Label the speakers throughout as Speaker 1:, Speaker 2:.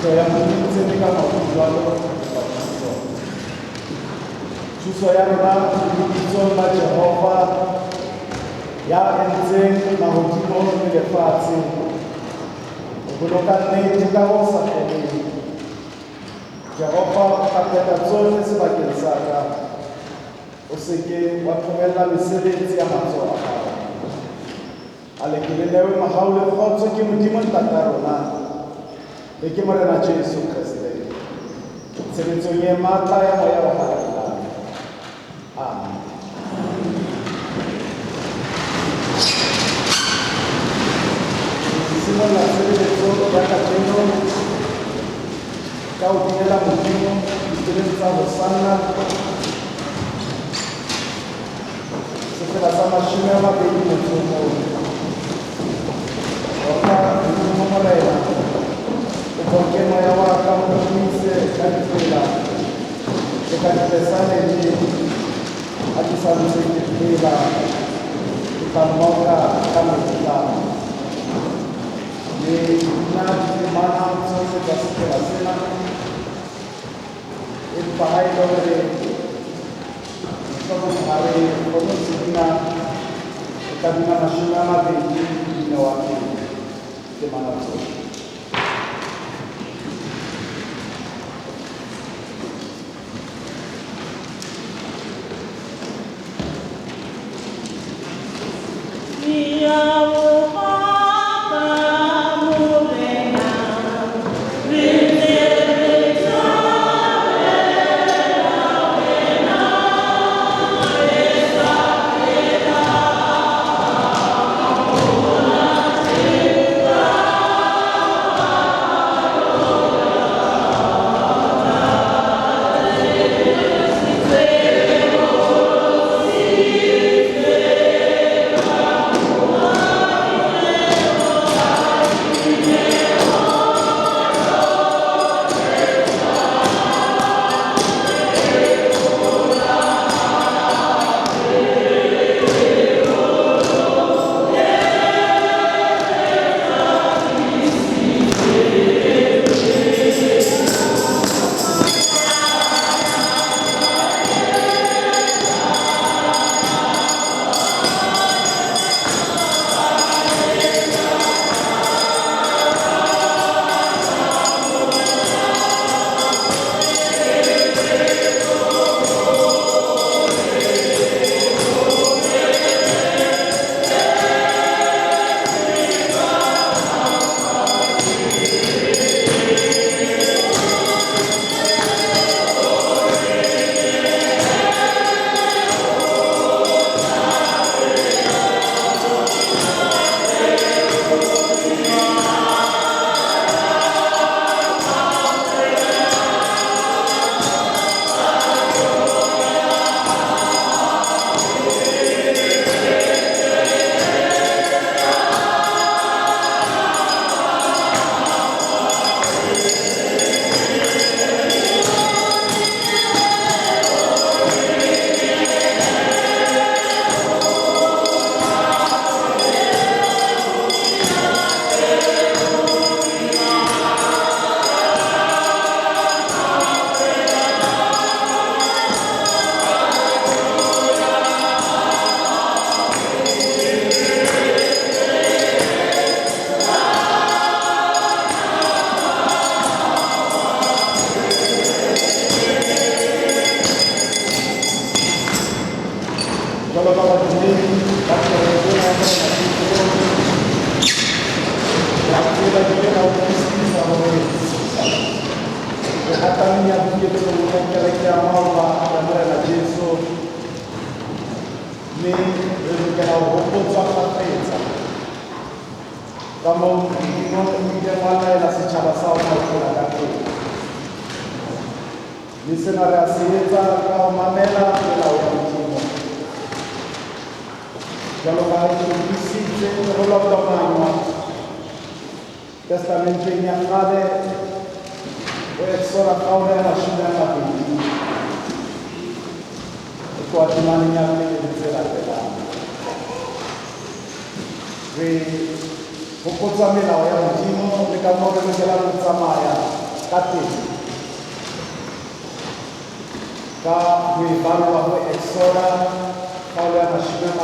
Speaker 1: ya motse ka motho thuso ya rona lebitsong la Jehova ya entseng mahodimo le lefatshe ho boloka nnete ka ho sa feleng. Jehova o ka phetha tsohle sebakeng sa ka, o se ke wa tlohella mesebetsi ya matsoho a hao. Ale ke lelewe mahao le kgotso ke Modimo Ntata rona le ke Morena Jesu Kriste tshebetsong e matla ya moya wa hae. Amen. Simolla tshebeletso ya kajeno ka ho binela Modimo ditulong tsa Hosanna sefela sa 20 Modimo morena o bonke moya wa ka o mise ka ditsela le ka dipesane le a ke sa ntse ke phela ke tla mmoka ka metlamo le nna ditemana tsohle tsa sefela sena empa ha e le hore hare kgone ho se bina e ka bina 20 dino wa pele temana tsohle. Re hopotsa melao ya Modimo le ka moo re lokelang ho tsamaya ka teng ka ho e balwa ho Exoda kgaolo ya 20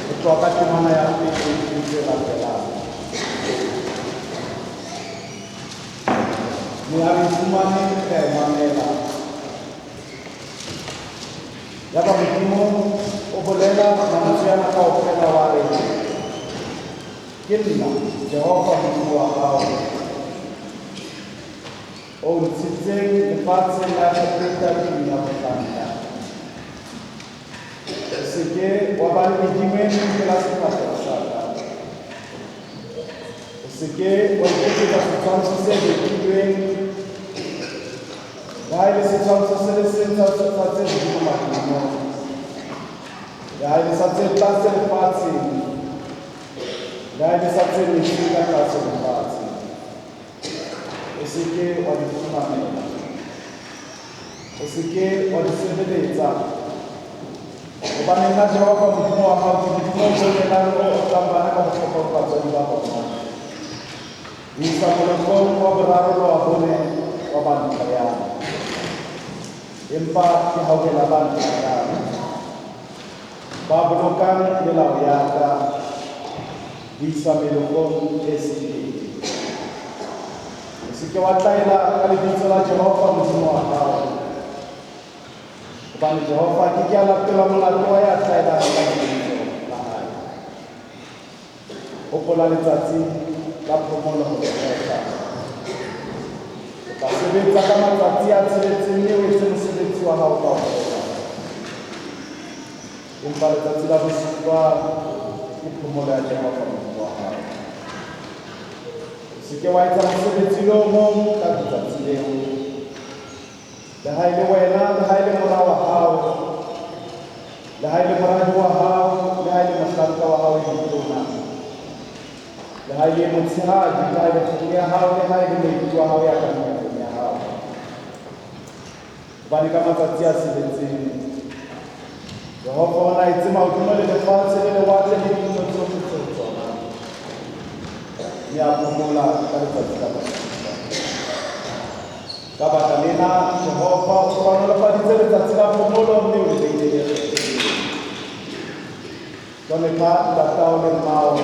Speaker 1: ho tloha ka temana ya pele tse latelang. Moabi fumane ka e mamela. Ya ba Modimo o bolela mantswe ana kaofela wa re ke nna Jehova Modimo wa hao o ntshitseng lefatshe la Afrika ya bohlanda. O se ke wa ba le medimo e meng pela sefahleho sa ka. O se ke wa iketsetsa setshwantsho se betilweng le ha e le setshwantsho se le seng sa tse hodimo mahodimong, le ha e le sa tse tlase lefatsheng, le ha e le sa tse metsing ka tlase lefatshe. O se ke wa di fumamela, o se ke wa di sebeletsa, hobane nna Jehova Modimo wa hao ke Modimo o bolelang o otlang bana ka bohlokwa ho batswadi ba bona. Ho isa molekong wa boraro le wa bone wa bantlha ya empa ke hauhela bantlha ya ba bolokang melao ya ka di isa melekong e sebedi. O se ke wa tlaela ka lebitso la Jehova Modimo wa hao, hobane Jehova ke a latela molato wa ya tlaelang ka lebitso la hae. Hopola letsatsi la phomolo ho lekgetha. O tla sebetsa ka matsatsi a tsheletseng eo e etse mosebetsi wa hao kaofela. Empa letsatsi la bosupa ke phomolo ya Jehova Modimo wa hao. O se ke wa etsa mosebetsi o mong ka letsatsi leo, le ha e le wena, le ha e le mora wa hao, le ha e le moradi wa hao, le ha e le mohlanka wa hao e letona, le ha e le motshehadi, le ha e le kgomo ya hao, le ha e le moeti wa hao ya ka meetong ya hao. Hobane ka matsatsi a sebetseng Jehova o na etse mahodimo le lefatshe le lewatle le dintho tsohle tseo tsona. Mme a phomola ka letsatsi la bosupa. Ka baka lena Jehova o hlohonolofaditse letsatsi la phomolo mme o le beile le kgethileng. Jwale ka ntatao le mmao,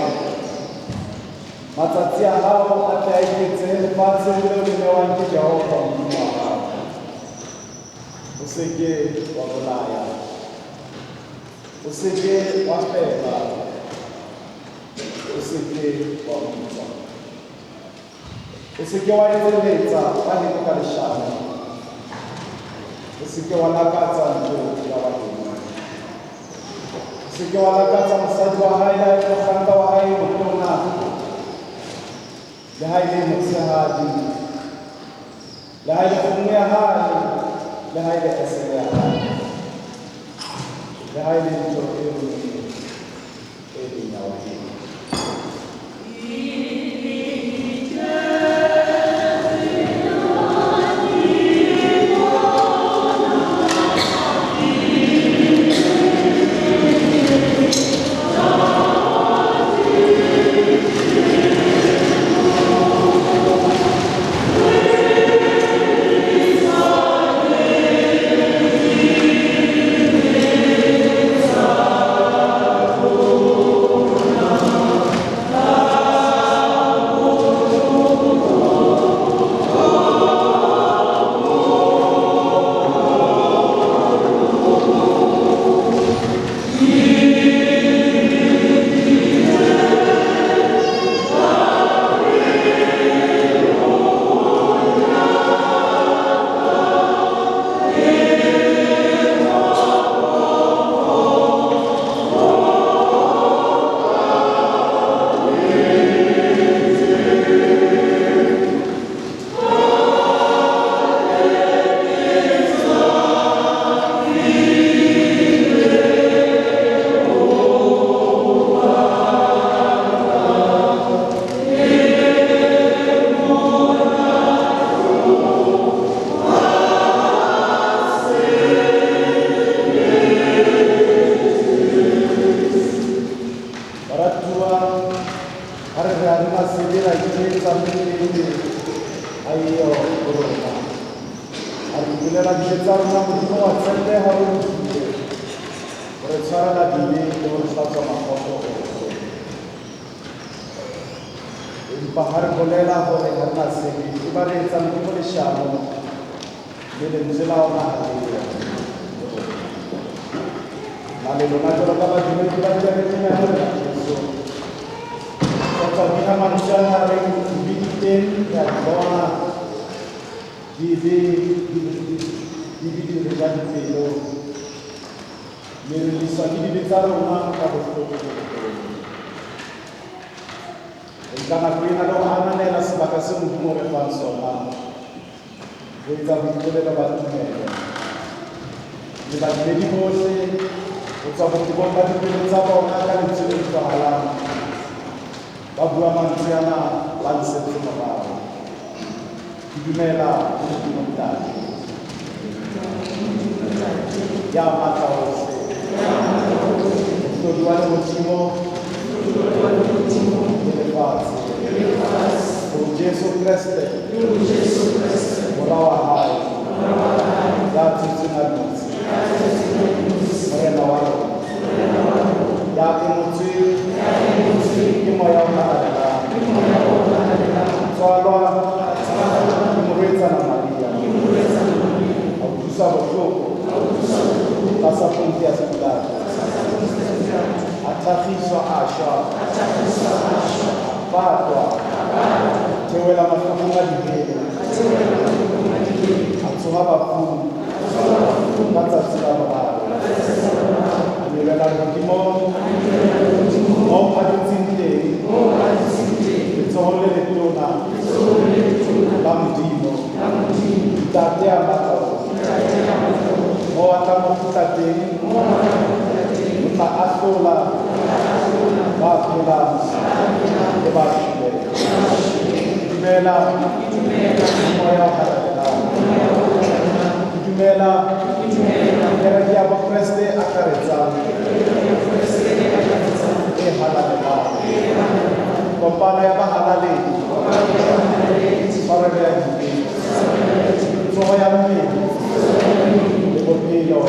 Speaker 1: matsatsi a hao a tle a iketse lefatshe leo le nehwang ke Jehova Modimo wa hao. O se ke wa bolaya, o se ke wa fela, o se ke wa utswa, o se ke wa etseletsa ka leko ka leshano, o se ke wa lakatsa ntlo ya badimo, o se ke wa lakatsa mosadi wa hae le ha e le mohlanka wa hae motona, le ha e le motshehadi, le ha e le kgomo ya hae, le ha e le esele ya hae, le ha e le ntho e nngwe e leng ya badimo. aiyo corona. Arrivederà di gettare una continua a sette ore per fare la dine dove sta una foto. Il bahar bolela ho karna se ibare san ko shamo dele muzela ona haliya nale lona jolo kala dine kala jare ni na so so bina manusia na re biten ya dona di regan pelo mere di sagi di bezaro una ka bosto karena kuina do ana nella sbaccazione di nuove persone voi da piccole da battute di battute di cose o so che bomba di pensavo una canzone di hala babu amanziana lanse di mabaro di mela di montagna ya mata ose sto duale motivo por Gesù Cristo, morawa hai, ya tsunamis, marena waro, ya emotsi, kimoya mahadala, soalwa, kimureza na Maria, autusa boshoko, tasa punti asikula, atakhiswa asha, Fatwa, tewe la mafukunga dibele, atsuha bafu, kata sila baro, anile la rukimo, mo aditsinte, bitsohole letona, lamudimo, itate amatao, mo atamo kutate, ma asola, bakula, Jumela, moya halala. Jumela, kerja bekreste akareza. Halala. Kompana ya halali. Saraya hibi. Soya mi. Lebopilo.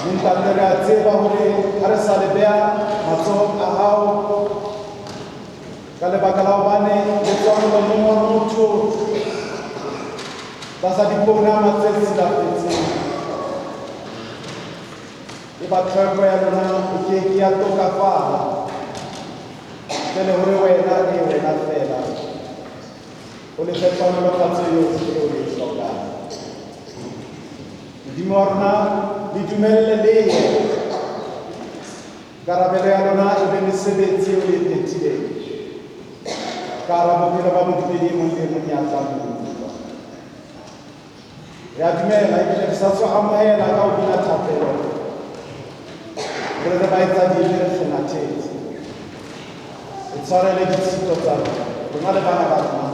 Speaker 1: Minta terima kasih bahwa hari salibia mongwe motho ba sa diprograma tse silafetseng e ba tlhoko ya lona e ke ya tokafala ntle le gore wena e wena fela o le fetsanolofatso yotlhe e o e tlhokang. Modimo wa rona le dumelele le ye karabelo ya lona e be mesebetsi eo e phetileng ka hara bophelo ba modumedi e mong le mong ya tlang ho utlwa. Re a dumela ebile re sa tswa amohela ka ho bina thapelo gore re ba etsa dile re kgenathetse re tshwarele ditshito tsa rona le bana ba rona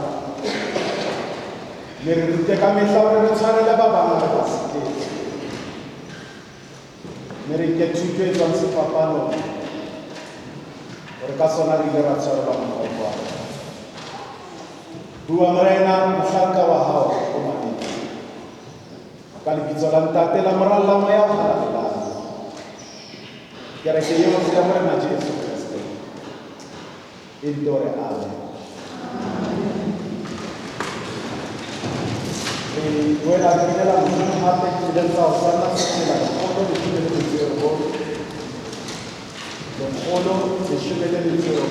Speaker 1: mme re rute ka mehla gore re tshwarele ba bang re ba setetse mme re nke thuto e tswang sefapanong gore ka sona re ile ra tshwarelwa mokgwa wa bua morena mohlanka wa hao o mabedi ka lebitso la ntate la moralla moya o halafelang kereke eo ya morena Jesu Kriste e ndore amen. Buena primera mujer hace que den la osana se la foto de tu del cielo. The photo is shooted in the cielo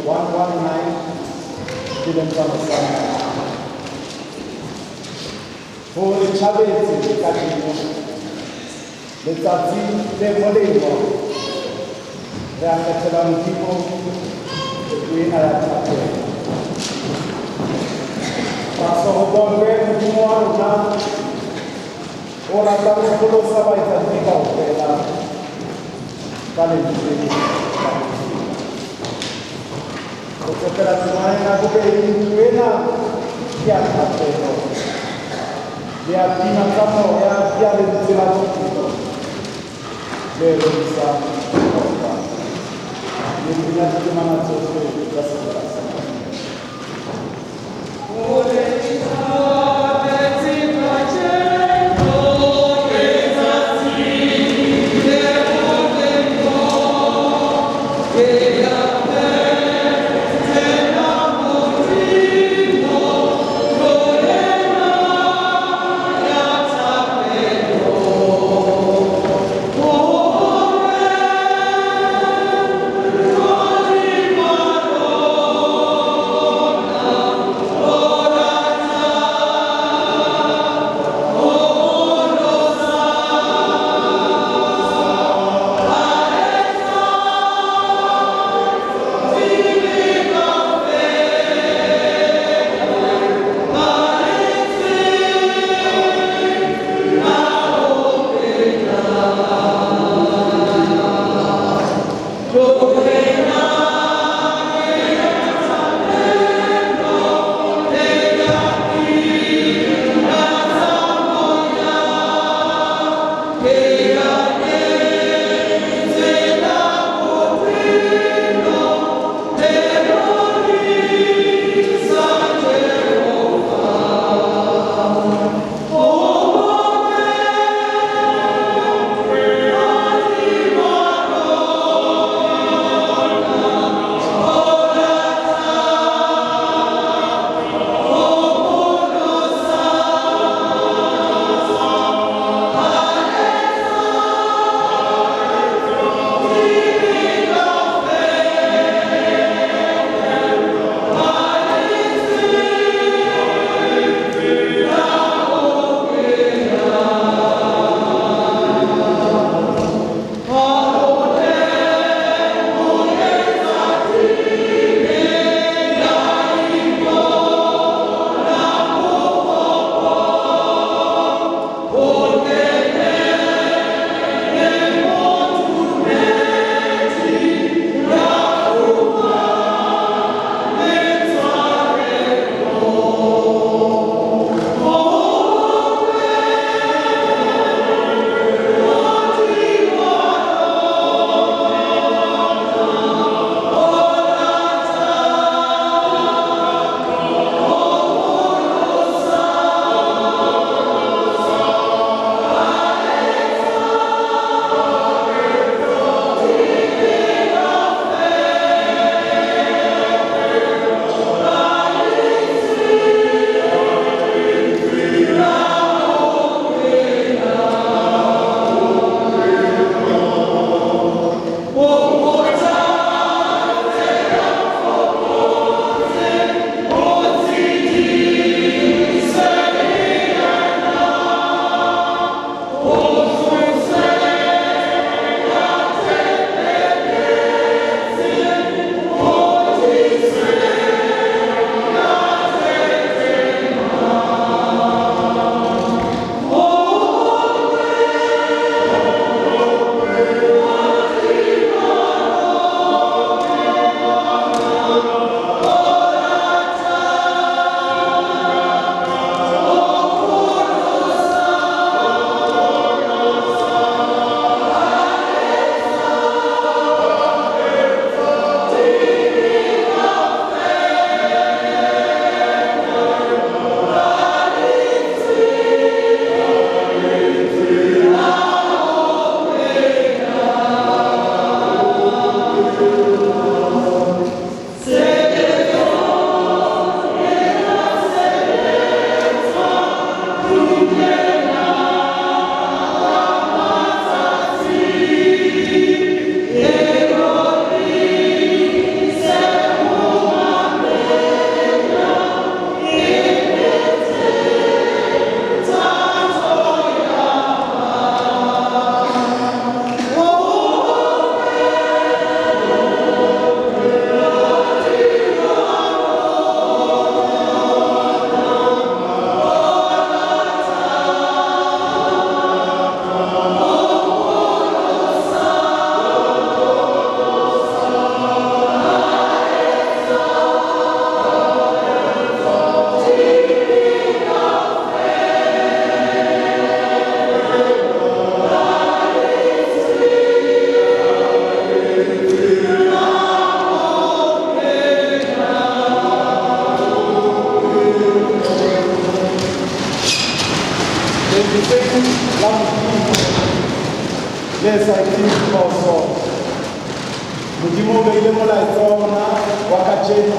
Speaker 1: 119 den la osana. For the chavez di catino. Le tazzi de modello. React la un tipo qui alla tappa. Passo bombe di nuovo ora stiamo solo sapendo di cosa tale di questo per la settimana che viene che ha fatto le attività fanno e ha realizzato tutto le sa le prima settimana sotto la settimana. exciting also. Modimo o beile molaetsa wa rona wa kajeno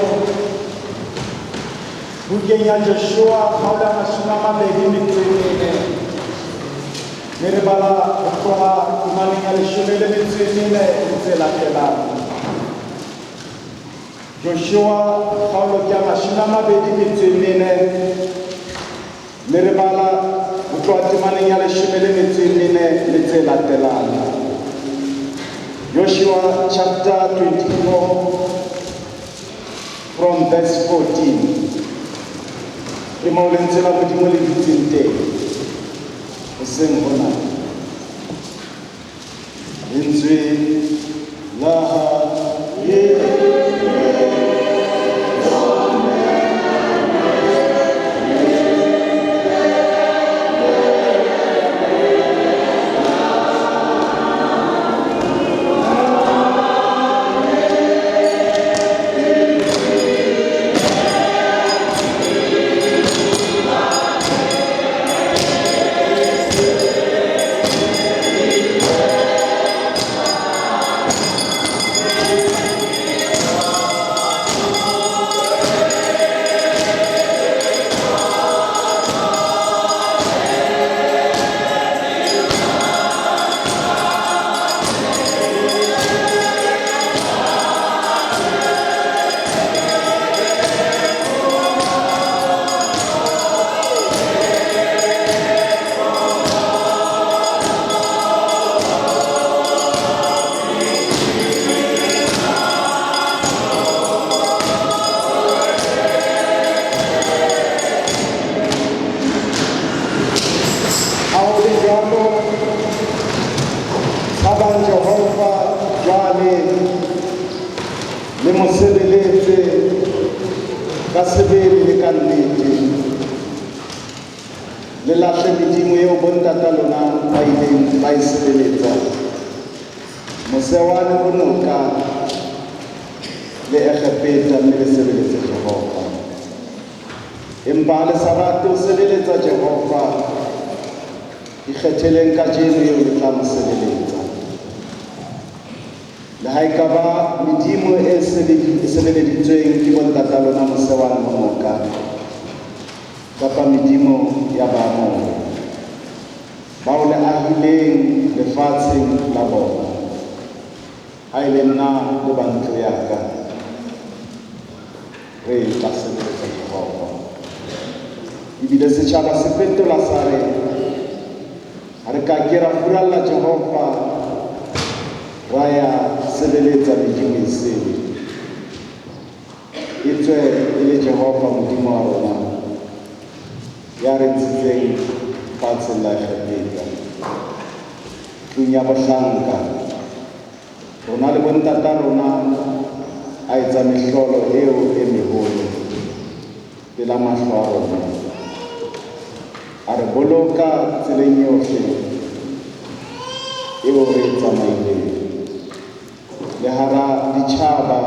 Speaker 1: bukeng ya Joshua kgaolo ya 24. Mme re bala ho tloha temaneng ya 14 ntse latelang. Joshua kgaolo ke ya 24. Mme re bala ho tloha temaneng ya 14 ntse latelang. Joshua chapter 24 from verse 14. Ke mo lentsela Modimo le ditseng teng. O seng hona. Lentswe la le mosebeletse ka sebele le ka nnete le lahle medimo eo bontata lona ba ileng ba e sebeletsa mose wa lebonoka le Egepeta mme le sebeletse Jehova empa le sa rate ho sebeletsa Jehova ikgetheleng kajeno eo le tla mo sebeletsa le ha ekaba medimo e sebeleditsweng ke bontata lona mose wa lebonoka kapa medimo ya baamohedi bao le ahileng lefatsheng la bona ha e le nna le bantlo ya ka re tla sebeletsa Jehova ebile setjhaba se fetola sa re ha re ka ke ra furalla Jehova ra ya sebeletsa medimo e seng e tswe e le Jehova modimo wa rona ya re ntshitseng fatsheng la Egepeta tlung ya bohlanka rona le bontata rona a etsa mehlolo eo e meholo pela mahlo a rona a re boloka tseleng yohle eo re e tsamaileng le hara ditjhaba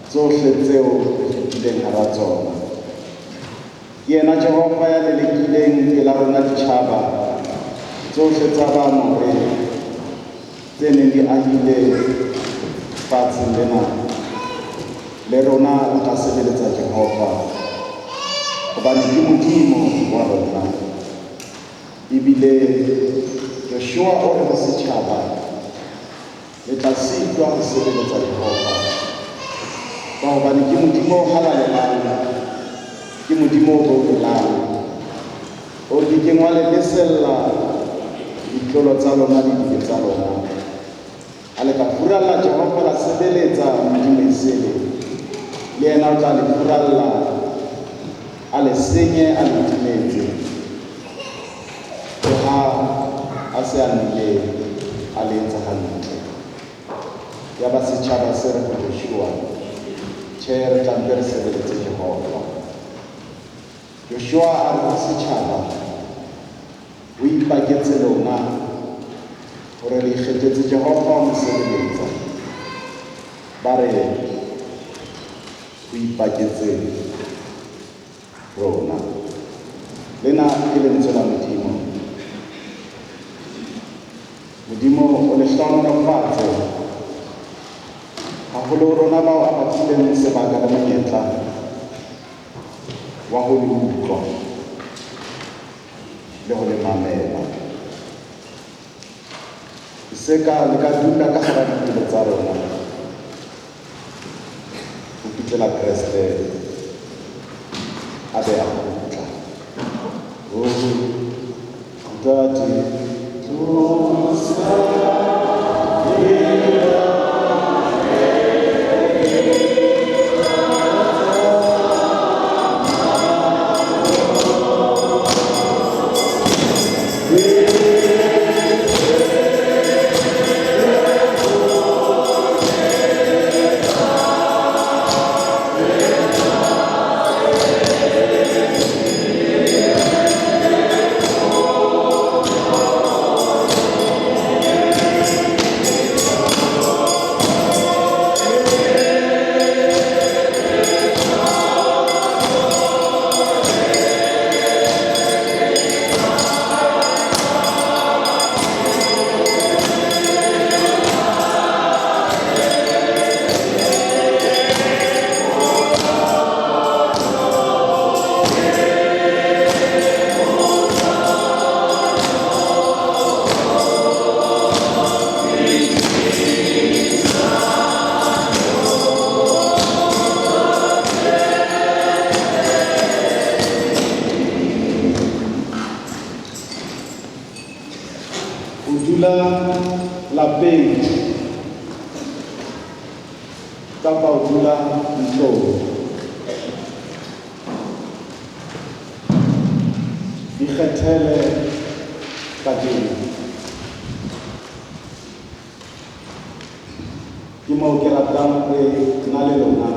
Speaker 1: tsohle tseo re fetileng hara tsona yena Jehova ya lelekileng pela rona ditjhaba tsohle tsa Baamori tse neng di ahile fatsheng lena le rona re tla sebeletsa Jehova hobane ke modimo wa rona ebile Joshua o re ho setjhaba le tla sitwa ho sebeletsa Jehova ka hobane ke modimo o halalelang ke modimo o boulang o di kengwa le lesella ditlolo tsa lona le dibe tsa lona a le ka furalla Jehova la sebeletsa modimo esele le yena o tla le furalla a le senye a le timetse ha a se a nnile a le etsa hantle ya ba setjhaba se re Joshua tjhe re tlampe re sebeletse Jehova Joshua a re setjhaba o ipaketse lona hore le ikgethetse Jehova ho mosebeletsa ba re o ipaketse rona lena ke lentswe la Modimo hlohonolofatse haholo rona bao a batlileng sebaka le monyetla wa ho le utlwa le ho le mamela. Se ka le ka dula ka hara dipelo tsa rona ho fihlela Kreste a be a kgutla. Daddy, lapeng kapa o dula ntlong, ikgethele kadimo. Ke moo ke ratang re na le lona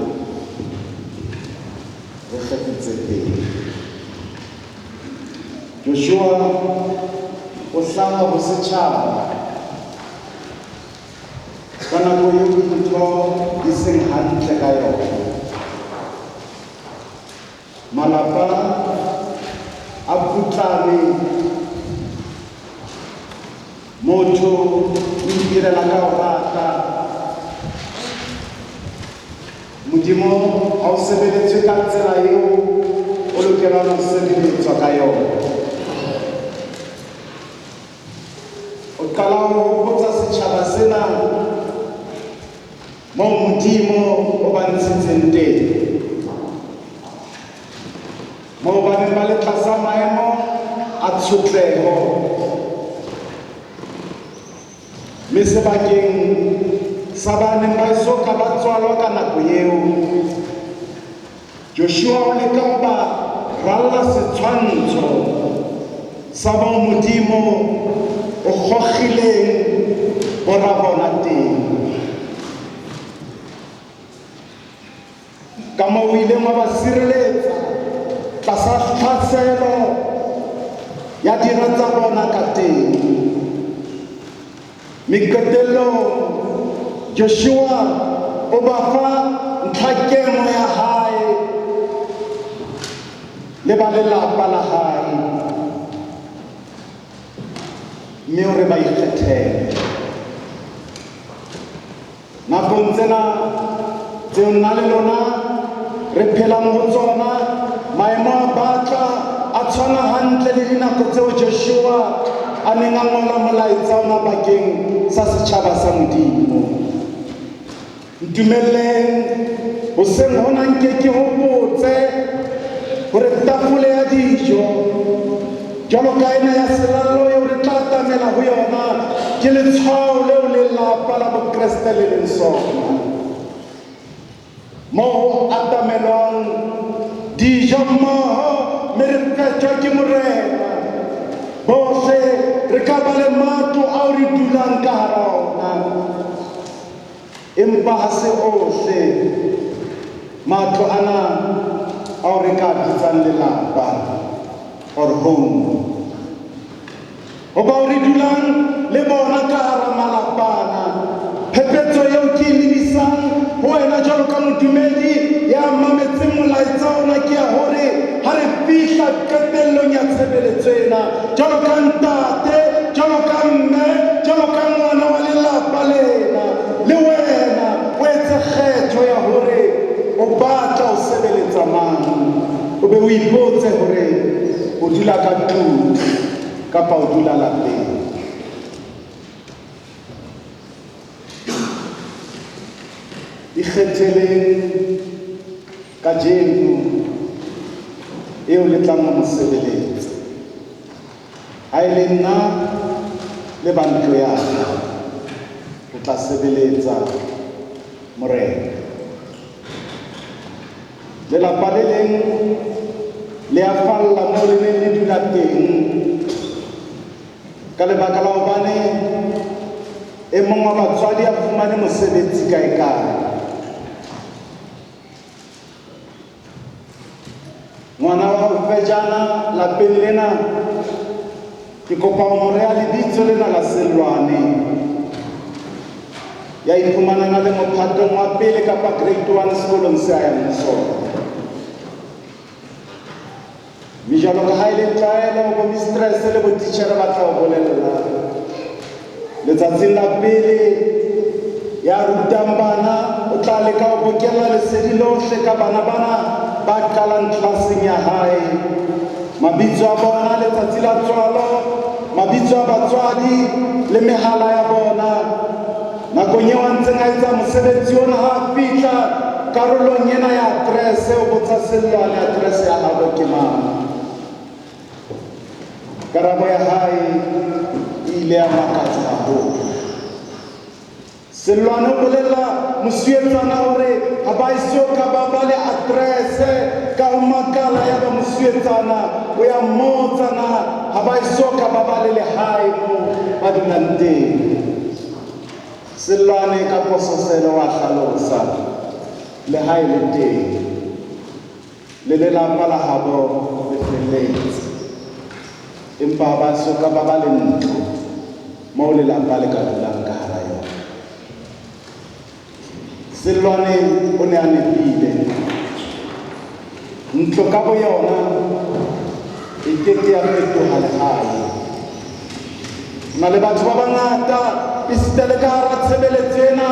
Speaker 1: re kgethetse teng. Joshua o hlaha ho setjhaba ka nako eo dintho di seng hantle ka yona. Malapa a putlame, motho o itirela ka ho rata, Modimo ha o sebeletswe ka tsela eo o lokelang ho sebeletswa ka yona. O qala ho hopotsa setjhaba sena moo Modimo o ba ntshitseng teng, moo ba neng ba le tlasa maemo a tshotleho, mme sebakeng sa ba neng ba soka ba tswalwa ka nako eo, Joshua o leka ho ba ralla setshwantsho sa moo Modimo o kgokgileng bona bona teng. Ka moo o ileng wa ba sireletsa tlasa tlhaselo ya dira tsa bona ka teng. Qetellong Joshua o ba fa ntlhakemo ya hae le ba lelapa la hae, mme o re ba ikgethele. Nakong tsena tseo nna le lona re phelang ho tsona, maemo a batla a tshwana hantle le dinako tseo Joshua a neng a ngola molaetsa ona bakeng sa setjhaba sa Modimo. Ntumelleng hoseng hona nke ke hopotse hore tafole ya dijo jwalo ka ena ya selallo eo re tla atamela ho yona ke letshwao leo lelapa la Bokreste le leng sona, moo atamelwang dijo mmoho mme re phetwa ke Morena, bohle re ka ba le matlo ao re dulang ka hara ona. Empa ha se ohle matlo ana ao re ka bitsang lelapa or home, hoba o re dulang le bona ka hara malapana. Phephetso eo ke lebisang ho wena jwalo ka modumedi ya mametseng molaetsa ona ke ya hore ha re fihla qetellong ya tshebeletso ena, jwalo ka ntate, jwalo ka mme, jwalo ka ngwana wa lelapa, o ipotse hore o dula ka tlung kapa o dula lapeng. Ikgetheleng kajeno eo le tlang ho mosebeletsa. Ha e le nna le ba ntlo ya ka, re tla sebeletsa Morena. Lelapa le leng le a falla moo le neng le dula teng ka lebaka la hobane e mong wa batswadi a fumane mosebetsi kae kae. Ngwana wa Hofejana lapeng lena ke kopa ho mo rea lebitso lena la Sellwane, ya iphumanang le mophatong wa pele kapa grade 1 sekolong se a yang ho sona. Mme jwalo ka ha e le tlwaelo ho mistress le botitjhere ba tla o bolella letsatsing la pele ya rutang bana, o tla leka ho bokella lesedi lohle ka bana ba qalang tlelaseng ya hae, mabitso a bona, letsatsi la tswalo, mabitso a batswadi le mehala ya bona. Nakong eo a ntseng a etsa mosebetsi ona, ha a fihla karolong ena ya address, o botsa Sellwane address ya habo ke mang. Karabo ya hae e ile ya makatsa haholo. Sellwane o bolella mosuetsana hore ha ba iso ka ba le address ka ho makala ya ba mosuetsana o ya mmotsana ha ba iso ka ba le lehae moo ba dulang teng. Sellwane ka pososelo wa hlalosa lehae le teng, le lelapa la habo le felletse, empa ba soka ba le ntlo moo lelapa le ka dulang ka hara yona. Sellwane o ne a nepile, ntlo ka bo yona e keke ya fetoha lehae. Na le batho ba bangata esitele ka hara tshebeletso ena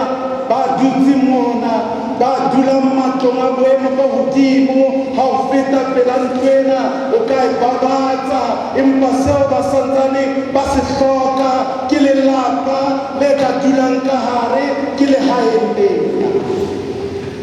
Speaker 1: ba dutse mona, ba dula matlong a boemo bo hodimo. Ha o feta pela ntlo ena o ka e babatsa, empa seo ba santsane ba se hloka ke lelapa le ka dulang ka hare ke lehaeng lena.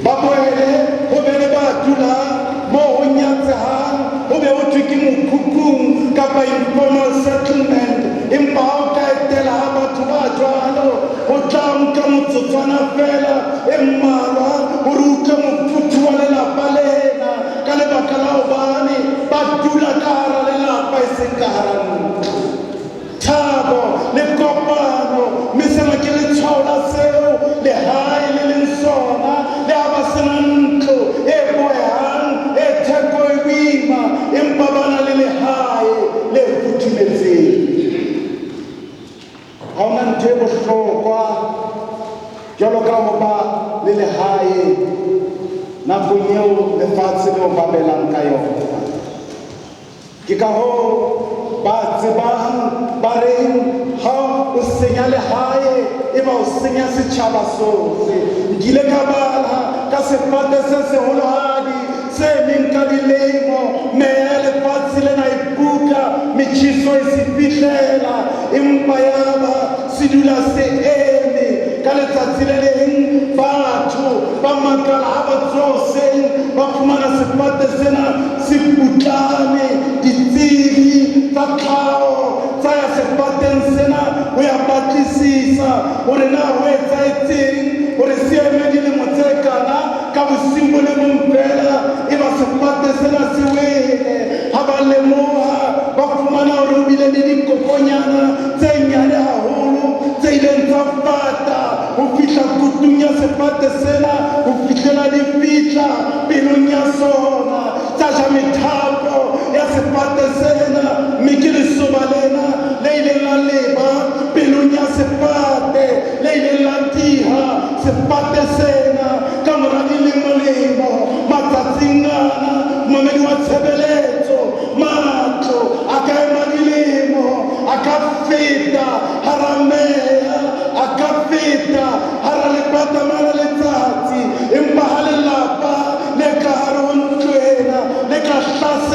Speaker 1: Ba boele ho be le ba dulang moo ho nyatsehang, ho be ho thwe ke mokhukhung kapa informal settlement, empa ha o ka etela ha batho ba jwalo ho tla nka motsotswana fela e mmalwa hore o utlwe mofuthu wa lelapa lena, ka lebaka la hobane ba dula ka hara lelapa e seng ka hara ntlo. Thabo le kopano mme sena ke letshwao la seo lehae le leng sona, le ha ba sena ntlo e boehang e theko e boima, empa ba na le lehae le futhumetseng. Ha hona ntho e bohlokwa jwalo ka ho ba le lehae nakong eo lefatshe leo ba belang ka yona. Ke ka hoo ba tsebang ba reng ha o senya lehae e ba o senya setjhaba sohle. Nkile ka bala ka sefate se seholohadi se emeng ka dilemo, meya ya lefatshe lena e buka, metjheso e se fihlela, empa yaba se dula se eme. Ka letsatsi le leng batho ba makala ha ba tsoseng ba fumana sefate sena se putlame, ditsebi tsa tlhaho tsa ya sefateng sena ho ya batlisisa hore na ho etsahetseng hore se eme dilemo tse kana ka bosiu bo le bompela e ba sefate sena se wele. Ha ba lemoha ba fumana hore ho bile le dikokonyana tse nyane haholo tse ileng tsa fata ho fihla kutung ya sefate sena, ho fihlela di fihla pelong ya sona, tsa ja methapo ya sefate sena. Mme ke lesoba lena le ileng la leba pelong ya sefate, le ileng la tiha sefate sena ka mora dilemo matsatsing ana. Momedi wa tshebeletso matlo a ka ema dilemo, a ka feta hara meya, a ka feta hara lepatama la letsatsi, empa ha lelapa le ka hare ho ntlo ena le ka hlase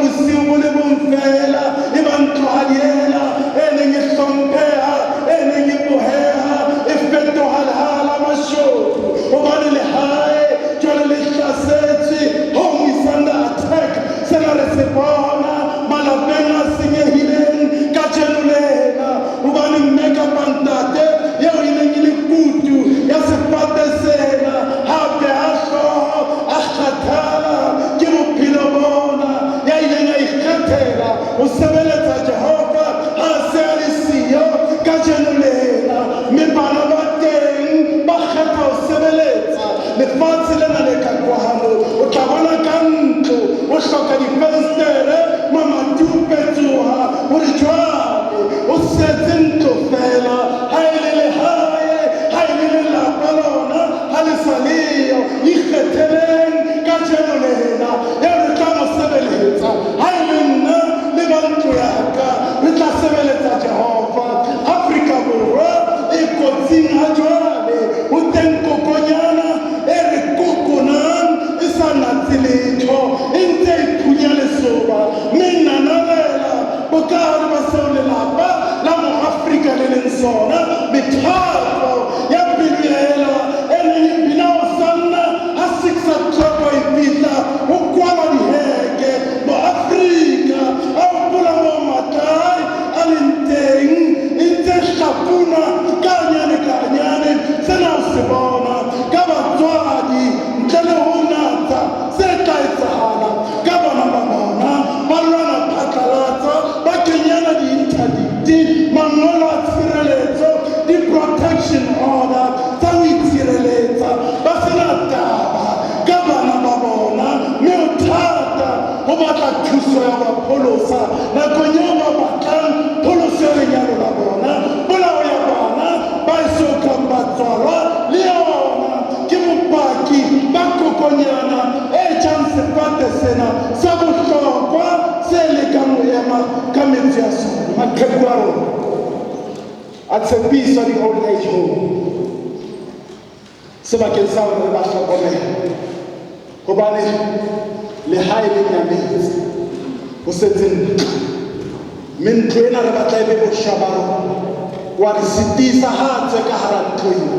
Speaker 1: bosiu bo le bomfela e ba ntlohadiela e neng e hlompheha e neng e boheha e fetohala mashodu hobane lehae jwale le hlasetswe home is under attack sena re se bona malapeng a senyehileng ka jenolena hobane mme ka pantate eo e neng e le kutu ya sefate sena hape a hlooho a kgathala ke bophelo bona ya ileng a ikgethela ho sebeletsa Jehova ha se a le siyo ka jenolena mme bana ba teng ba kgetha ho sebeletsa lefatshe lena le ka kwano o tla bona ka ntlo o hloka difenstere mamati o petsoha hore jwale o setse ntlo fela ha e le lehae ha e le lelapa lona ha le sa leyo ikgetheleng ka jenolena eo re tla mo sebeletsa ha e le nna le ba ntlo ya ka re tla sebeletsa Jehova. Afrika Borwa e kotsing ha jwale ho teng kokonyana e re kokonang e sa natse letho e ntse e phunya lesoba mme nanalela bokare ba seo lelapa la mo Afrika le leng sona methapo ya peleela e neng e bina ho sanna ha 6 o'clock wa e fihla ho kwala diheke mo Afrika a hopola mo matai a leng teng e ntse hlapuna ka nyane sena o se bona ka batswadi ntle le ho natsa se tla etsahala ka bana ba bona ba lwana phatlalatsa ba kenyana di-interdicti mangolo a tshireletso di-protection order tsa ho itshireletsa ba sena taba ka bana ba bona mme o thata ho batla thuso ya mapholosa nakong eo ba batlang pholoso ya lenyalo la bona polao ya bana ba e sokang ba tswalwa le yona ke bopaki ba kokonyana e jang sefate sena sa bohlokwa se lekang ho ema ka metsi ya sona. Maqheku a rona a tshepiswa di-old age home sebakeng sa hore re ba hlokomela hobane lehae le nyametse ho setse ntlo mme ntlo ena re batla e be boshabang wa re sitisa ha tswe ka hara ntlo ena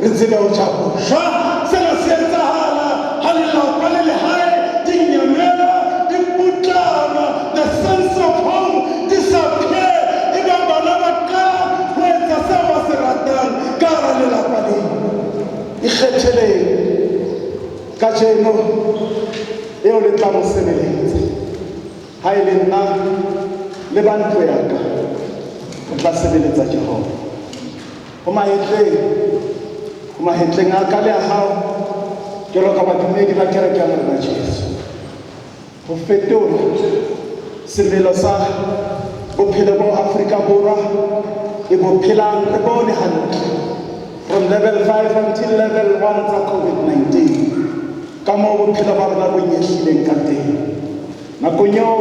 Speaker 1: re tsebe ho ja bosha sena se etsahala ha lelapa le lehae di nyamela di putlama the sense of home disappear e ba bana ba kala ho etsa seo ba se ratang ka hara lelapa lena ikgetheleng ka jeno eo le tla mo sebeletsa ha e le nna le ba ntlo ya ka re tla sebeletsa Jehova ho mahetleng a ka le a hao jwalo ka badumedi ba kereke ya Morena Jesu ho fetola semelo sa bophelo bo Afrika Borwa e bo phelang re bone hantle from level 5 until level 1 tsa COVID-19 ka moo bophelo ba rona bo nyehlileng ka teng nakong eo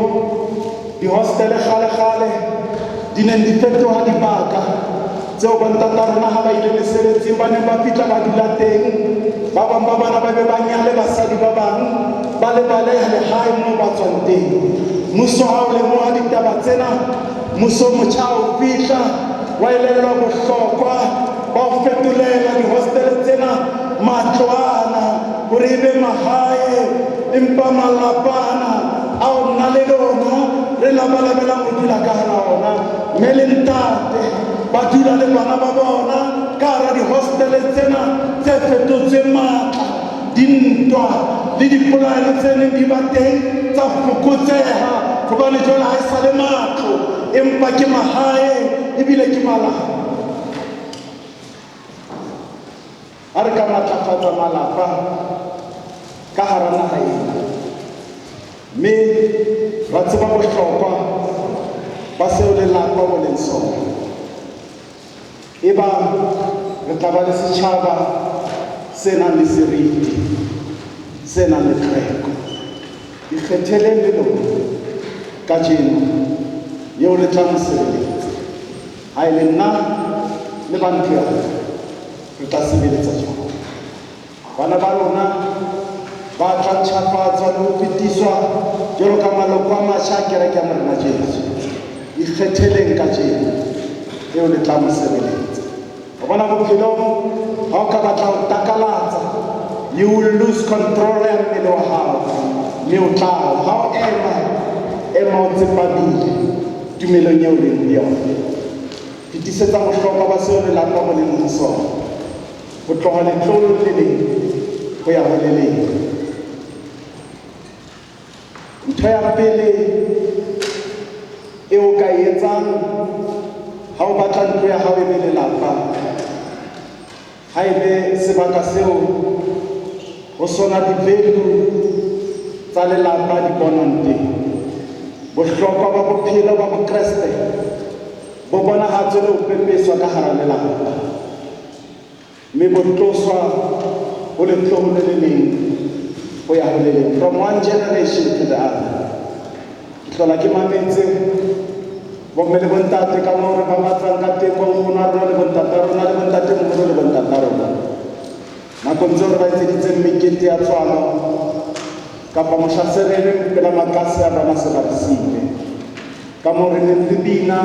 Speaker 1: dihostele kgale di neng di fetoha dibaka tseo bantata rona ha ba ile mesebetsing ba neng ba fihla ba dula teng ba bang ba bana ba be ba nyale basadi ba bang ba le baleha lehae moo ba tswang teng. Mmuso ha o lemoha ditaba tsena mmuso motjha o fihla wa elellwa bohlokwa ba ho fetolela dihostele tsena matlwana hore e be mahae empa malapana ao nna le lona re labalabelang ho dula ka hara ona mme le ntate ba dula le bana ba bona ka hara dihostele tsena tse fetotsweng matla dintwa le dipolaelo tse neng di ba teng tsa fokotseha hobane jwale ha e sa le matlo empa ke mahae ebile ke malapa. Ha re ka matlafatsa malapa ka hara naha ena mme ra tseba bohlokwa ba seo lelapa bo leng sona e ba re tla ba le setjhaba se nang le seriti se nang le tlhweko ikgetheleng le lona ka jeno eo le tla mosebeletsa ha e le nna le ba ntlo ya re tla sebeletsa Jehova bana ba rona ba tla ntjhafatswa le ho fetiswa jwalo ka maloko a matjha a kereke ya Morena Jesu. Ikgetheleng kajeno eo le tla mo sebeletsa. O bona bophelong ha o ka batla ho takalatsa, you will lose control ya mmele wa hao, mme o tla ha o ema o tsepamile tumelong eo leng le yona. Fetisetsa bohlokwa ba seo lelapa bo leng ho sona, ho tloha letlolo le leng ho ya ho le leng. Ntho ya pele eo ka e etsang ha o batla ntlo ya hao e be lelapa, ha ebe sebaka seo ho sona di-value tsa lelapa di bonwang teng, bohlokwa ba bophelo ba bokreste bo bonahatswe le ho pepeswa ka hara lelapa, mme bo tloswa ho letloholo le leng ho ya ho le leng, from one generation to the other. Ke hlola ke mametse bomme le bontate ka moo re babatsang ka teng, bonkgono a rona le bontata rona le bontatemoholo le bontata rona, nakong tseo re ba etseditseng mekete ya tswalo kapa mohlaserele pela makase a bona se ba re siile, ka moo re neng re bina,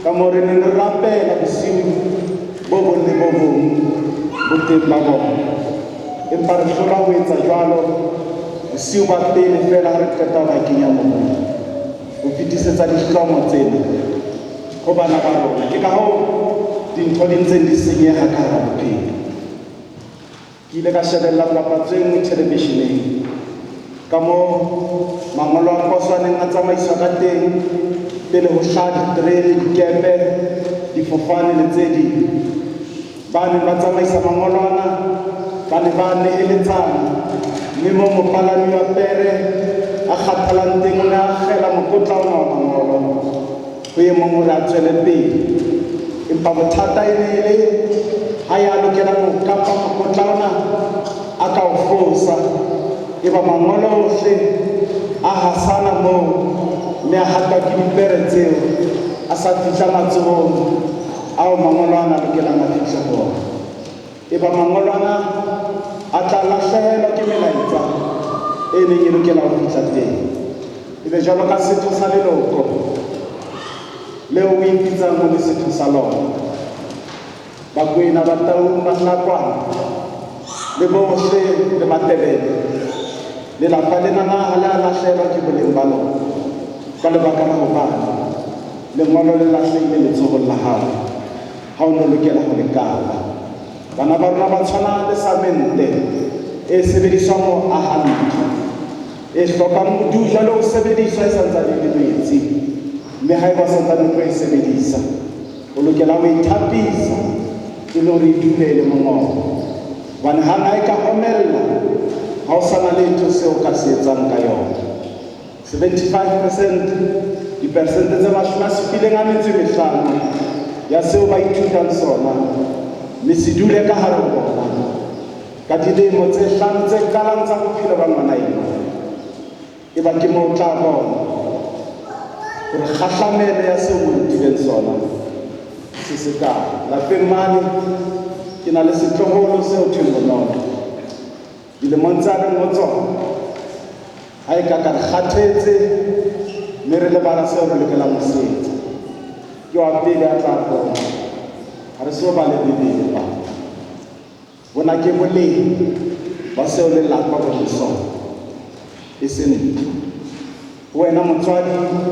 Speaker 1: ka moo re neng re rapela bosiu bo bong le bo bong bo teng ba bona. Empa re hlola ho etsa jwalo bosiu ba pele fela ha re qeta ho ba kenya moo, ho fetisetsa dihlomo tsena ho bana ba rona. Ke ka hoo dintho di ntseng di senyeha ka hara bophelo. Ke ile ka shebella papatso e nngwe television-eng ka moo mangolo a poswaneng a tsamaiswa ka teng pele ho hlaha diterene, dikepe, difofane le tse ding. Ba ne ba tsamaisa mangolo ana, ba ne ba neheletsana, mme moo mopalami wa pere a kgathalang teng o ne a kgela mokotla ona wa mangolo ho e mong hore a tswele pele. Empa bothata e ne e le ha ya lokela ho kapa mokotla ona a ka o fosa, eba mangolo ohle a hasana moo, mme a hatwa ke dipere tseo a sa fihla matsohong ao mangolo ana lokelang a fihle ho ona. Eba mangolo ana a tla lahlehelwa ke melaetsa e neng e lokela ho fihla teng. Ebe jwalo ka setho sa leloko leo o ipitsang ho le setho sa lona, Bakwena, Bataung, Bahlakwana le bohle le Matebele, lelapa lena ha le a lahlehelwa ke boleng ba lona ka lebaka la hobane lengolo le lahlehile letsohong la hao ha o no lokela ho le kala. Bana ba rona ba tshwana le samente e sebediswang ho aha ntlo, e hlokang modujwa le ho sebediswa e santsane le metsi, mme ha eba santsane o e sebedisa o lokela ho ithapisa e le hore e dule e le mongobo, hobane ha na e ka omella ha o sana letho seo ka se etsang ka yona. 75% dipersente tse 75 ya seo ba ithutang sona mme se dule ka hare ho bona ka dilemo tse 5 tse qalang tsa bophelo ba ngwana eno. E ba ke moo tla bona hore kgahlamelo ya seo mo ntileng sona se se kae. Lapeng mane ke na le setloholo seo thweng Bonolo, dilemong tsa reng ho tsona ha e ka ka re kgathetse, mme re lebala seo re lokelang ho se etsa. Ke wa pele a tla bona ha re so ba le bebele ba bona ke boleng ba seo lelapa bo le sona e se ntho. Wena motswadi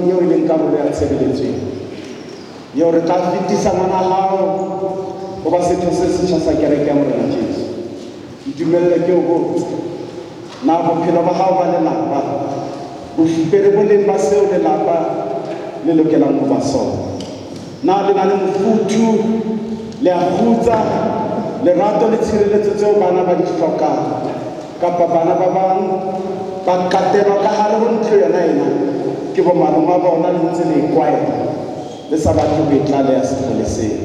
Speaker 1: eo e leng karolo ya tshebeletso eo re tla fetisa ngwana hao ho ba setho se setjha sa kereke ya Morena Jesu. Itumelle ke o botse na bophelo ba hao ba lelapa bo fupere boleng ba seo lelapa le lokelang ho ba sona. Na le na le mofuthu, le a kgutsa, lerato le tshireletso tseo bana ba di hlokang, kapa bana ba bang ba katelwa ka hare ho ntlo yona ena ke bo malome a bona le ntse le ikwaela le sa batle ho itlaleha sekgele seo,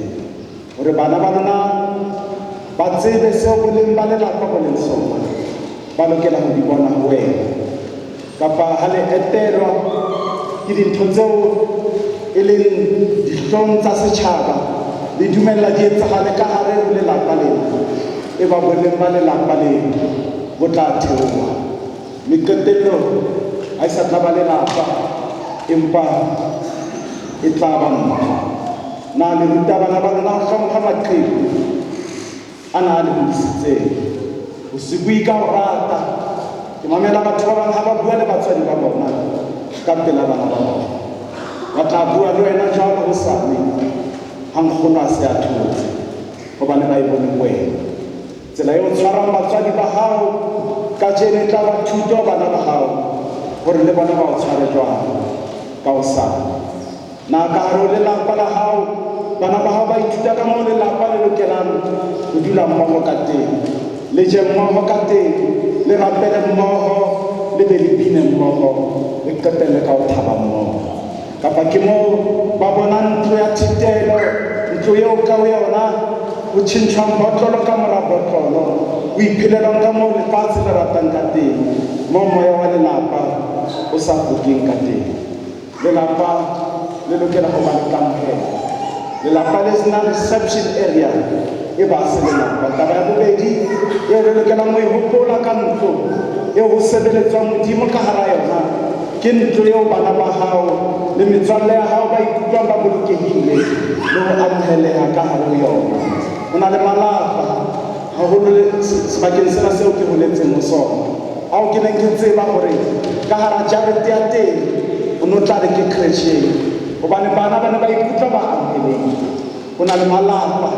Speaker 1: hore bana ba lona ba tsebe seo boleng ba lelapa bo leng sona ba lokela ho di bona ho wena, kapa ha le etelwa ke dintho tseo e leng dihlong tsa setjhaba le dumella di etsahale ka hare ho lelapa lena, e ba boleng ba lelapa lena bo tla theoha. Meqetello ha e sa tla ba lelapa empa e tla ba ntho. Na le ruta bana ba lona ho hlompha maqheku ana a le hodisitseng, ho se bue ka ho rata. Ke mamela batho ba bang ha ba bua le batswadi ba bona ka pela bana ba bona, ba tla bua le wena jwalo hosane ha nkgono a se a thotse hobane ba e bone wena. Tsela eo tshwarang batswadi ba hao ka jene tla ba thuto bana ba hao hore le bona ba o tshware jwalo ka hosane. Na ka hare ho lelapa la hao bana ba hao ba ithuta ka moo lelapa le lokelang ho dula mmoho ka teng, le je mmoho ka teng, le rapele mmoho, le be le bine mmoho, le qetelle ka ho thaba mmoho. Kapa ke moo ba bonang ntlo ya thitelo, ntlo eo ka ho yona ho tjhentjhwang botlolo ka mora botlolo, ho iphelelang ka moo lefatshe le ratang ka teng, moo moya wa lelapa o sa fokeng ka teng. Lelapa le lokela ho ba le kamohelo. Lelapa le sena reception area e ba se lelapa. Taba ya bobedi eo re lokelang ho e hopola ka ntlo eo ho sebeletswang Modimo ka hara yona, ke ntlo eo bana ba hao le metswalle ya hao ba ikutlwang ba bolokehile le ho amoheleha ka hare ho yona. Ho na le malapa haholo sebakeng sena seo ke holetseng ho sona, ao ke neng ke tseba hore ka hara jarete ya teng o no tla re ke kretsheng hobane bana ba ne ba ikutlwa ba amohelehile. Ho na le malapa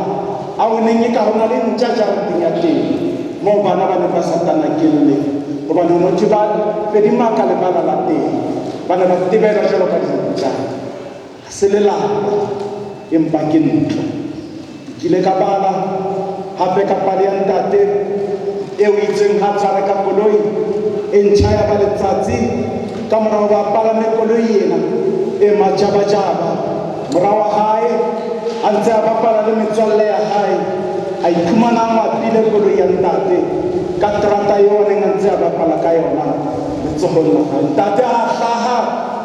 Speaker 1: ao neng eka ho na le ntja jareteng ya teng moo bana ba ne ba sa tanakelle hobane ho nothwe ba fedimaka lebala la teng, ba ne ba tebelwa jwalo ka dintja. Ha se lelapa empa ke ntlo. Ke ile ka bala hape ka pale ya ntate eo itseng ha tshware ka koloi e ntjha ya ba letsatsi ka morao ba palame koloi ena e majabajaba. Morao wa hae a ntse a bapala le metswalle ya hae, a iphumana a mapile koloi ya ntate ka terata eo a neng a ntse a bapala ka yona letsohong la hae. Ntate a hlaha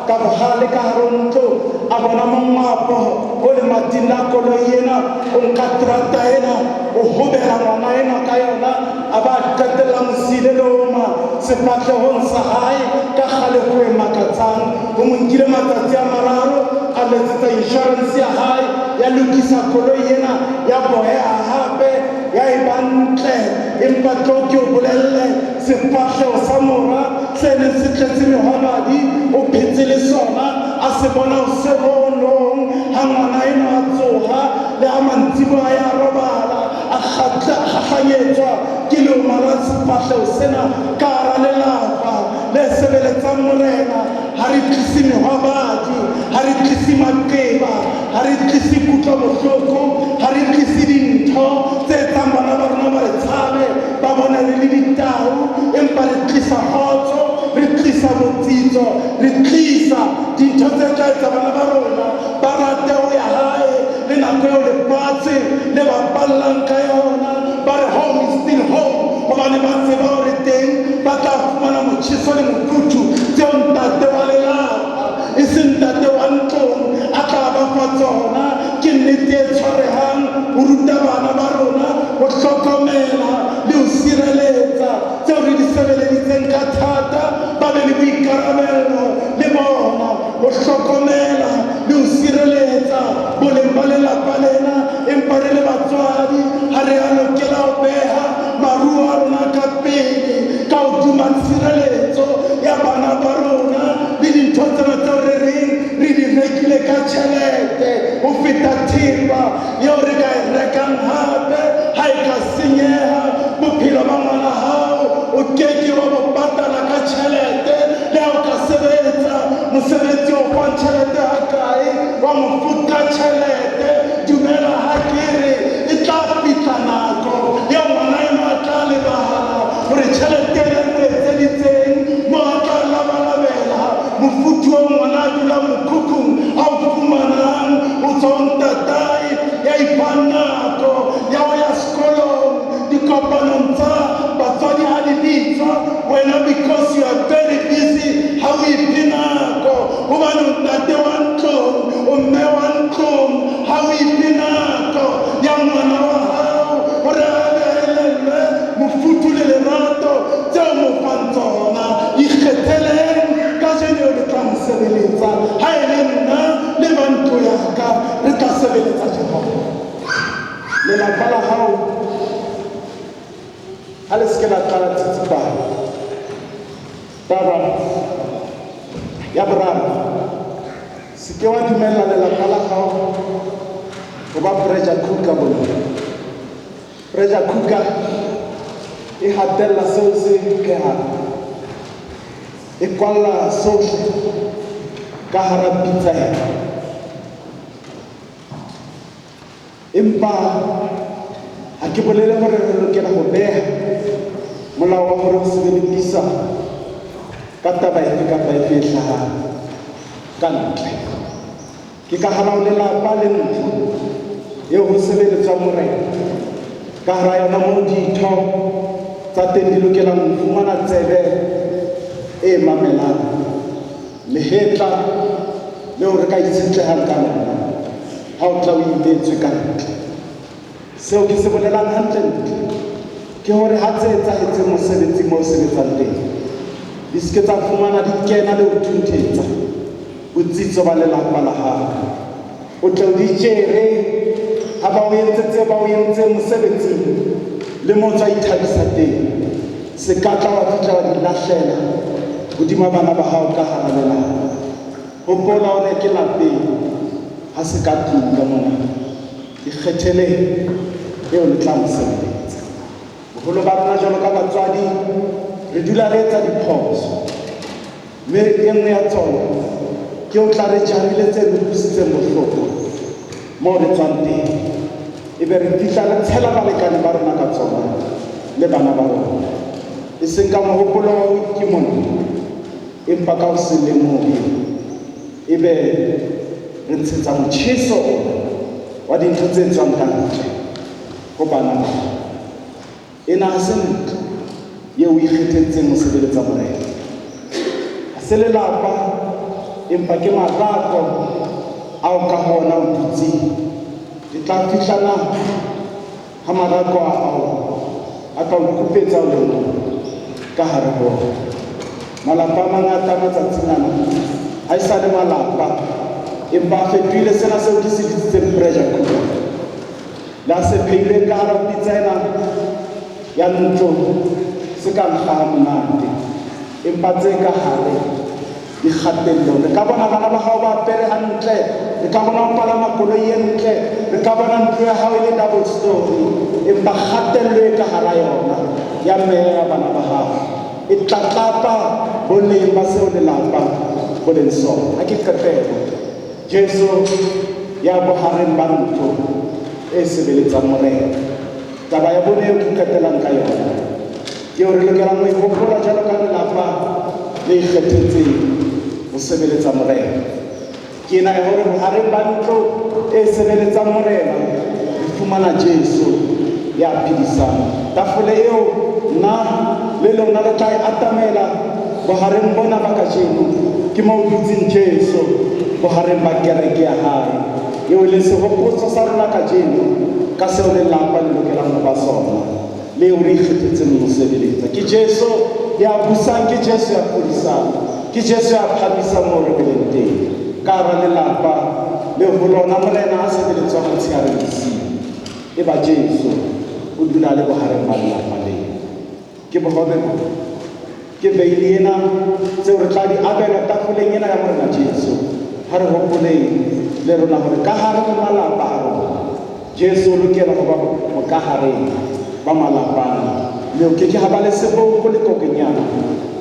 Speaker 1: ka bohale ka hare ho ntlo, a bona mongapo o le mating la koloi ena, o nka terata ena, o hobela ngwana ena ka yona, a ba qetella mosile le oma sefahlehong sa hae ka kgalefo e makatsang. Ho mo nkile matsatsi a mararo a letsetsa insurance ya hae ya lokisa koloi ena, ya boheha hape ya e ba ntle. Empa tlo ke o bolelle sefahleho sa mora se ne se tletse mehwabadi o phetse le sona, a se bona ho se bonong ha ngwana ena a tsoha le ha mantsibo a ya robala, a kgakganyetswa ke leoma la sefahleho sena ka hara lelapa le sebeletsang morena. Ha re tlise mehwabadi, ha re tlise maqeba, ha re tlise kutlobohloko, ha re tlise dintho tse etsang bana ba rona ba re tshabe, ba bona re le ditau, empa re tlisa kgotso, re tlisa botsitso, re tlisa dintho tse tla etsa bana ba rona ba rate ho ya hae le nako eo lefatshe le bapallang ka yona. Ba re home is still home hobane ba tseba hore teng ba tla fumana motjheso le mofuthu tseo ntate wa lelapa e seng ntate wa ntlong a tla ba fa tsona. Ke nnete e tshwarehang ho ruta bana ba rona ho hlokomela le ho sireletsa tseo re di sebeleditseng ka thata, ba be le boikarabelo le bona ho hlokomela le ho sireletsa boleng ba lelapa lena. Empa re le batswadi ha re a lokela ho beha maruo a rona ka pele ka hodima tshireletso ya bana ba rona le dintho tsena tseo re reng re di rekile ka tjhelete ho feta thepa eo re ka e rekang hape ha e ka senyeha. Bophelo ba ngwana hao o keke wa bo patala ka tjhelete le ha o ka sebetsa mosebetsi o fang tjhelete ha kae wa mo futa tjhelete. Dumela ha ke re e tla fihla nako eo ngwana eno a tla lebala hore tjhelete ena e etseditseng mo a tla labalabela mofuthu o ngwana a dula mokhukhung a o fumanang o tswa ho ntatae ya iphang nako ya ho ya sekolong. Dikopanong tsa batswadi ha di bitswa wena because you are very busy ha o iphe nako hobane o ntate wa ntlong, o mme wa ntlong, ha o iphe nako ya ngwana wa hao hore a belellwe mofuthu le lerato lelapa la hao ha le seke la qala tsitsipana. Taba ya boraro, seke wa dumella lelapa la hao go ba pressure cooker bona. Pressure cooker e hatella seo se phehang, e kwalla sohle ka hara pitsa ena. Empa ha ke bolele hore re lokela ho beha molao wa hore ho sebedisa ka taba efe kapa efe e hlahang ka ntle. Ke ka hara lelapa le ntlo eo ho sebeletswang morena, ka hara yona moo ditho tsa teng di lokelang ho fumana tsebe e mamelang, lehetla leo re ka itshetlehang ka lona ha o tla o imetswe ka ntle. Seo ke se bolelang hantle-ntle ke hore ha tse etsahetseng mosebetsing moo o sebetsang teng di seke tsa fumana di kena le ho thunthetsa botsitso ba lelapa la hao. O tle o di tjere ha ba o entsetse ba o entseng mosebetsing le moo tsa ithabisa teng, se ka tla wa fihla wa di lahlela hodima bana ba hao ka hara lelapa. Hopola o ne ke lapeng ha se ka tlung ka mona, ikgethele eo le tla mosebeletsa. Boholo ba rona jwalo ka batswadi re dula re etsa diphoso, mme e nngwe ya tsona ke o tla re jarile tse re utlwisitseng bohloko moo re tswang teng, ebe re fihla re tshela balekane ba rona ka tsona le bana ba rona, e seng ka mohopolo wa ho ikimonna, empa ka ho se lemohe. Ebe re ntshetsa motjheso wa dintho tse tswang ka ntle ho bana ba. Ena ha se ntlo eo o ikgethetseng ho sebeletsa morena, ha se lelapa, empa ke marako ao ka hona o dutseng. Ke tla fihlana ha marako ao a tla o kupetsa o le mong ka hare ho malapa a mangata matsatsing ana ha e sa le malapa, empa a fetohile sena seo ke se bitsitseng pressure cooker. Le ha se phehileng ka hara pitsa ena ya ntlo se ka nkga ha monate, empa tse ka hare di kgatello. Re ka bona bana ba hao ba apere hantle, re ka bona o palama koloi e ntle, re ka bona ntlo ya hao e le double story, empa kgatello e ka hara yona ya meya ya bana ba hao e tlatlapa boleng ba seo lelapa bo leng sona. Ha ke qetela, Jesu ya bohareng ba ntlo e sebeletsang morena, taba ya bone eo ke qetelang ka yona ke hore re lokelang ho ihopola jwalo ka lelapa le ikgethetseng ho sebeletsa morena. Ke ena ya hore bohareng ba ntlo e sebeletsang morena re fumana Jesu ya phedisang. Tafole eo nna le lona le tla e atamela bohareng bona ba kajeno ke moo dutseng Jesu bohareng ba kereke ya hae eo le sehopotso sa rona kajeno ka seo lelapa le lokelang ho ba sona, leo re ikgethetseng ho sebeletsa. Ke Jesu ya busang, ke Jesu ya fodisang, ke Jesu ya phamisang moo re beleng teng ka hara lelapa leo ho lona morena a sebeletswang motshehare bosiu. E ba Jesu o dula le bohareng ba lelapa leo. Ke bohobe bo, ke beili ena tseo re tla di abelwa tafoleng ena ya morena Jesu, ha re hopoleng le rona hore ka hare ho malapa a rona Jesu o lokela ho ba mokahareng ba malapana, mme o keke ha ba le seboko le kokonyana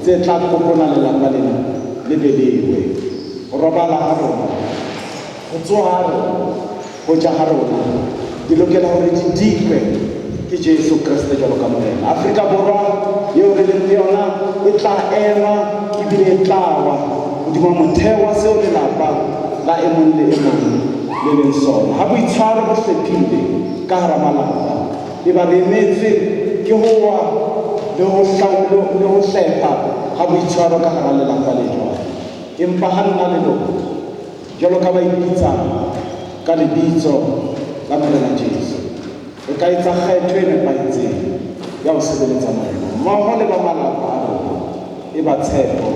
Speaker 1: tse tla kopona lelapa lena le belewe. Ho robala ha rona, ho tsoha ha rona, ho ja ha rona di lokela hore di dikwe ke Jesu Kriste jwalo ka morena. Afrika Borwa eo re leng yona e tla ema ebile e tla wa hodima motheo wa seo lelapa la e mong le e mong le leng sona. Ha boitshwaro bo hlephile ka hara malapa, e ba re emetse ke ho wa le ho hlepha ha boitshwaro ka hara lelapa le jwalo. Empa ha nna le lona jwalo ka ba ipitsang ka lebitso la morena Jesu, re ka etsa kgetho e nepahetseng ya ho sebeletsa morena mmoho le ba malapa a rona, e ba tshepo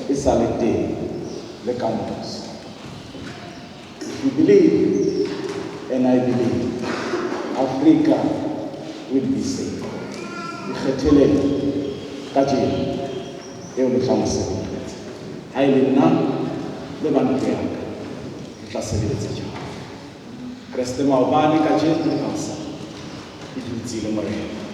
Speaker 1: e sa le teng le kamoso. You believe and I believe. Africa will be safe. Ikgethelele ka jeno eo le tla mo sebeletsa. Ha e le nna le bantu ya ka, le tla sebeletsa jang. Kreste maobane ka jeno le ka hosane. Ke dutse le Morena.